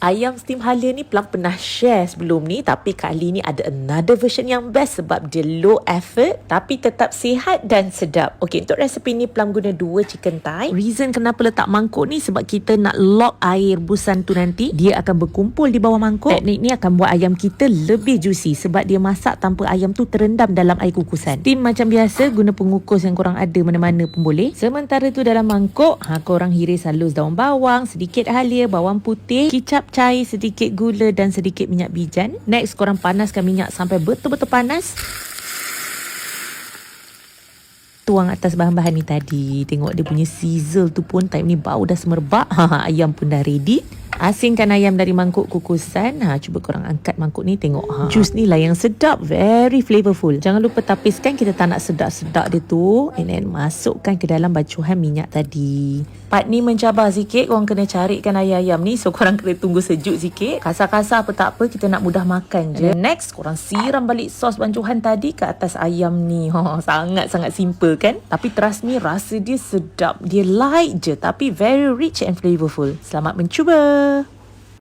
Ayam steam halia ni Plum pernah share sebelum ni, tapi kali ni ada another version yang best sebab dia low effort tapi tetap sihat dan sedap. Okey, untuk resepi ni Plum guna 2 chicken thigh. Reason kenapa letak mangkuk ni sebab kita nak lock air rebusan tu nanti dia akan berkumpul di bawah mangkuk. Teknik ni akan buat ayam kita lebih juicy sebab dia masak tanpa ayam tu terendam dalam air kukusan. Steam macam biasa, guna pengukus yang korang ada mana-mana pun boleh. Sementara tu dalam mangkuk, korang hiris halus daun bawang, sedikit halia, bawang putih, kicap cair, sedikit gula dan sedikit minyak bijan. Next, korang panaskan minyak sampai betul-betul panas. Tuang atas bahan-bahan ni tadi. Tengok dia punya sizzle tu pun time ni bau dah semerbak. Ayam pun dah ready. Asingkan ayam dari mangkuk kukusan. Cuba korang angkat mangkuk ni, tengok. Juice ni lah yang sedap, very flavorful. Jangan lupa tapiskan, kita tak nak sedak-sedak dia tu. And then masukkan ke dalam bacuhan minyak tadi. Part ni mencabar sikit, korang kena carikan ayam ni. So korang kena tunggu sejuk sikit. Kasar-kasar apa tak apa, kita nak mudah makan je. Next, korang siram balik sos bancuhan tadi ke atas ayam ni. Sangat-sangat simple kan? Tapi trust me, rasa dia sedap. Dia light je tapi very rich and flavorful. Selamat mencuba.